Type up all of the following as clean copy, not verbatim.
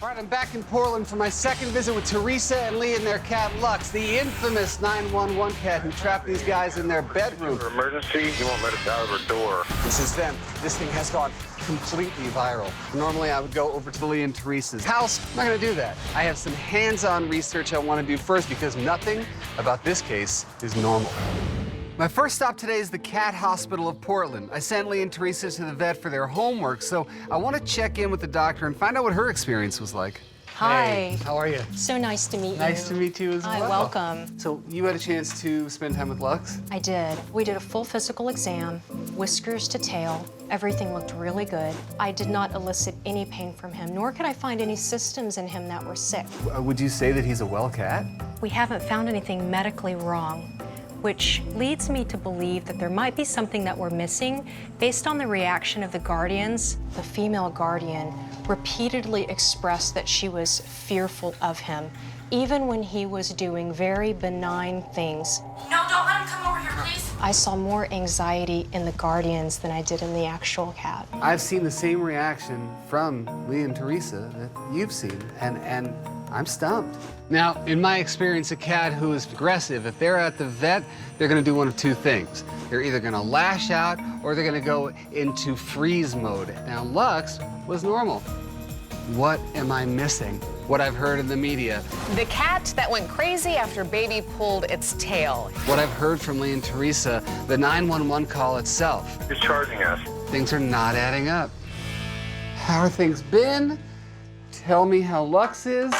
All right, I'm back in Portland for my second visit with Teresa and Lee and their cat, Lux, the infamous 911 cat who trapped these guys in their bedroom. For emergency, you won't let us out of our door. This is them. This thing has gone completely viral. Normally, I would go over to Lee and Teresa's house. I'm not gonna do that. I have some hands-on research I wanna do first because nothing about this case is normal. My first stop today is the Cat Hospital of Portland. I sent Lee and Teresa to the vet for their homework, so I want to check in with the doctor and find out what her experience was like. Hi. Hey, how are you? So nice to meet you. Nice to meet you as well. Hi, welcome. So you had a chance to spend time with Lux? I did. We did a full physical exam, whiskers to tail. Everything looked really good. I did not elicit any pain from him, nor could I find any systems in him that were sick. Would you say that he's a well cat? We haven't found anything medically wrong, which leads me to believe that there might be something that we're missing based on the reaction of the guardians. The female guardian repeatedly expressed that she was fearful of him, even when he was doing very benign things. No, don't let him come over here, please. I saw more anxiety in the guardians than I did in the actual cat. I've seen the same reaction from Lee and Teresa that you've seen, and I'm stumped. Now, in my experience, a cat who is aggressive, if they're at the vet, they're gonna do one of two things. They're either gonna lash out or they're gonna go into freeze mode. Now, Lux was normal. What am I missing? What I've heard in the media. The cat that went crazy after baby pulled its tail. What I've heard from Lee and Teresa, the 911 call itself. Who's charging us? Things are not adding up. How are things been? Tell me how Lux is.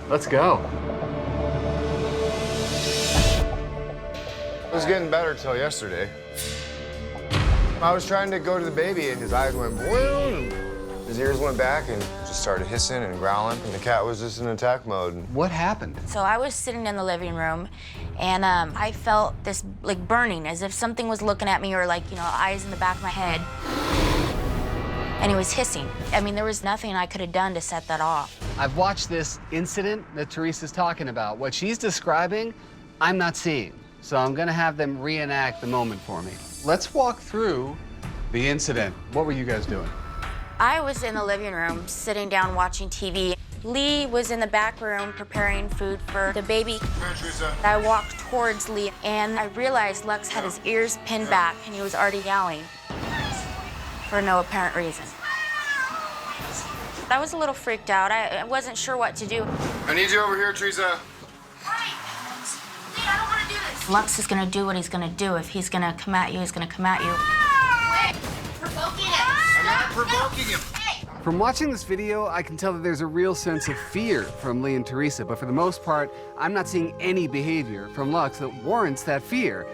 Let's go. It was getting better till yesterday. I was trying to go to the baby and his eyes went boing, and his ears went back and just started hissing and growling, and the cat was just in attack mode. What happened? So I was sitting in the living room, and I felt this like burning, as if something was looking at me, or like, eyes in the back of my head. And he was hissing. I mean, there was nothing I could have done to set that off. I've watched this incident that Teresa's talking about. What she's describing, I'm not seeing. So I'm gonna have them reenact the moment for me. Let's walk through the incident. What were you guys doing? I was in the living room, sitting down watching TV. Lee was in the back room preparing food for the baby. I walked towards Lee, and I realized Lux had his ears pinned back, and he was already yowling for no apparent reason. I was a little freaked out. I wasn't sure what to do. I need you over here, Teresa. Lee, I don't want to do this. Lux is gonna do what he's gonna do. If he's gonna come at you, he's gonna come at you. Quit provoking him. I'm not provoking him. From watching this video, I can tell that there's a real sense of fear from Lee and Teresa, but for the most part, I'm not seeing any behavior from Lux that warrants that fear.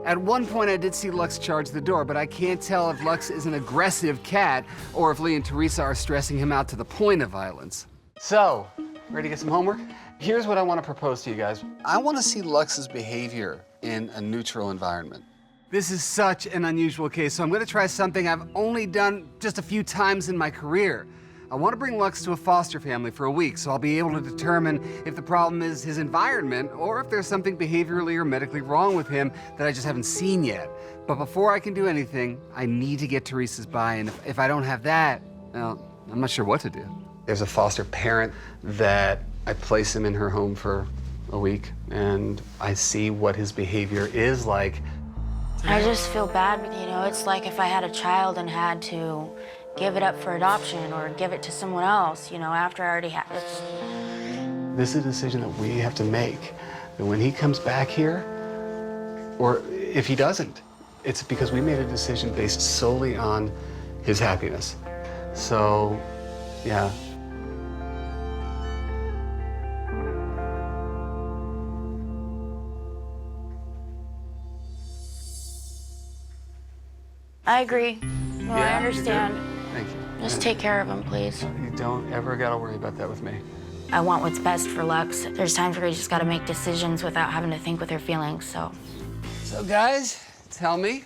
At one point, I did see Lux charge the door, but I can't tell if Lux is an aggressive cat or if Lee and Teresa are stressing him out to the point of violence. So, ready to get some homework? Here's what I want to propose to you guys. I want to see Lux's behavior in a neutral environment. This is such an unusual case, so I'm going to try something I've only done just a few times in my career. I want to bring Lux to a foster family for a week, so I'll be able to determine if the problem is his environment or if there's something behaviorally or medically wrong with him that I just haven't seen yet. But before I can do anything, I need to get Teresa's buy-in. If I don't have that, well, I'm not sure what to do. There's a foster parent that I place him in her home for a week, and I see what his behavior is like. I just feel bad, it's like if I had a child and had to give it up for adoption or give it to someone else, after I already had it. This is a decision that we have to make. And when he comes back here, or if he doesn't, it's because we made a decision based solely on his happiness. So, yeah. I agree. Well, Yeah, I understand. Thank you. Just take care of him, please. You don't ever gotta worry about that with me. I want what's best for Lux. There's times where you just gotta make decisions without having to think with her feelings, so. So guys, tell me,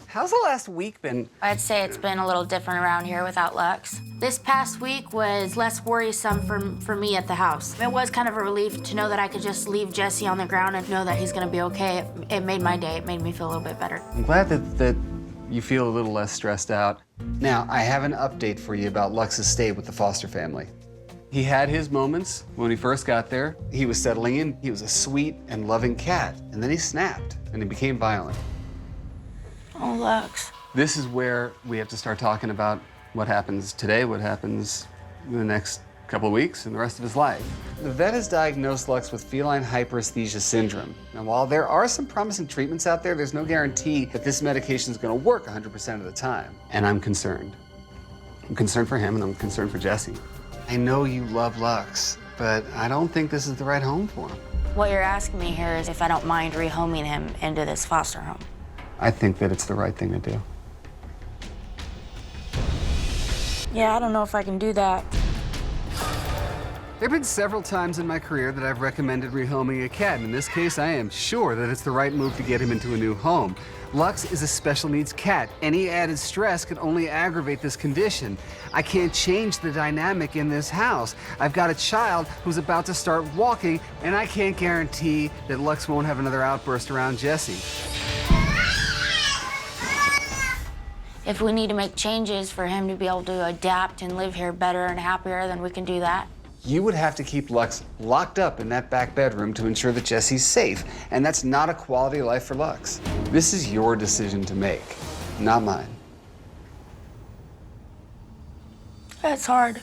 how's the last week been? I'd say it's been a little different around here without Lux. This past week was less worrisome for me at the house. It was kind of a relief to know that I could just leave Jesse on the ground and know that he's gonna be okay. It made my day. It made me feel a little bit better. I'm glad that you feel a little less stressed out. Now, I have an update for you about Lux's stay with the foster family. He had his moments when he first got there. He was settling in. He was a sweet and loving cat. And then he snapped and he became violent. Oh, Lux. This is where we have to start talking about what happens today, what happens in the next couple of weeks, and the rest of his life. The vet has diagnosed Lux with feline hyperesthesia syndrome. Now, while there are some promising treatments out there, there's no guarantee that this medication is going to work 100% of the time. And I'm concerned. I'm concerned for him, and I'm concerned for Jessie. I know you love Lux, but I don't think this is the right home for him. What you're asking me here is if I don't mind rehoming him into this foster home. I think that it's the right thing to do. Yeah, I don't know if I can do that. There have been several times in my career that I've recommended rehoming a cat. In this case, I am sure that it's the right move to get him into a new home. Lux is a special needs cat. Any added stress could only aggravate this condition. I can't change the dynamic in this house. I've got a child who's about to start walking, and I can't guarantee that Lux won't have another outburst around Jessie. If we need to make changes for him to be able to adapt and live here better and happier, then we can do that. You would have to keep Lux locked up in that back bedroom to ensure that Jessie's safe, and that's not a quality of life for Lux. This is your decision to make, not mine. That's hard.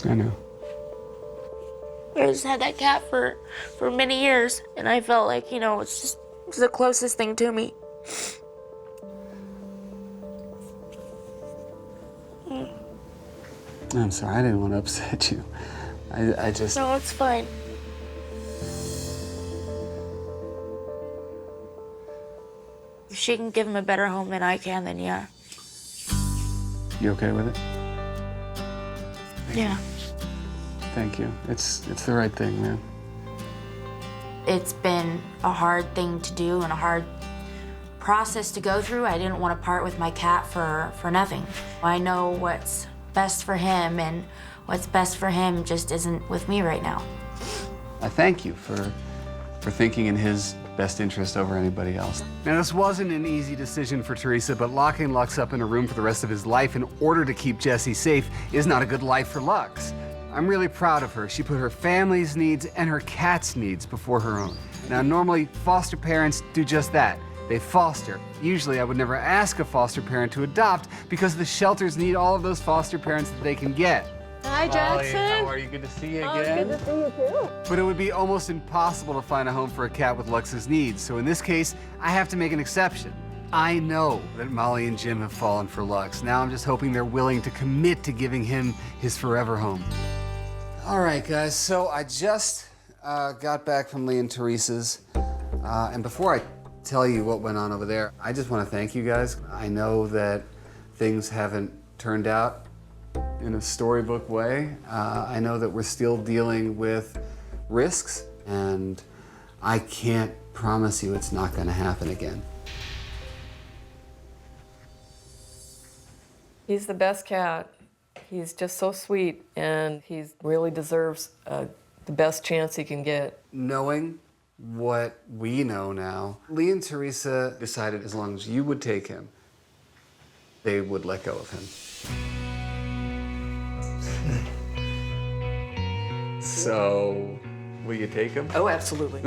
I know. I just had that cat for many years, and I felt like, you know, it's the closest thing to me. I'm sorry, I didn't want to upset you. I just... No, it's fine. If she can give him a better home than I can, then yeah. You okay with it? Yeah. Thank you. It's the right thing, man. It's been a hard thing to do and a hard process to go through. I didn't want to part with my cat for nothing. I know what's best for him, and what's best for him just isn't with me right now. I thank you for thinking in his best interest over anybody else. Now, this wasn't an easy decision for Teresa, but locking Lux up in a room for the rest of his life in order to keep Jessie safe is not a good life for Lux. I'm really proud of her. She put her family's needs and her cat's needs before her own. Now, normally, foster parents do just that. They foster. Usually, I would never ask a foster parent to adopt because the shelters need all of those foster parents that they can get. Hi, Jackson. Molly, how are you? Good to see you again. Good to see you too. But it would be almost impossible to find a home for a cat with Lux's needs. So in this case, I have to make an exception. I know that Molly and Jim have fallen for Lux. Now I'm just hoping they're willing to commit to giving him his forever home. All right, guys, so I just got back from Lee and Teresa's. And before I tell you what went on over there, I just want to thank you guys. I know that things haven't turned out in a storybook way. I know that we're still dealing with risks, and I can't promise you it's not going to happen again. He's the best cat. He's just so sweet, and he really deserves the best chance he can get. Knowing what we know now, Lee and Teresa decided as long as you would take him, they would let go of him. So, will you take him? Oh, absolutely.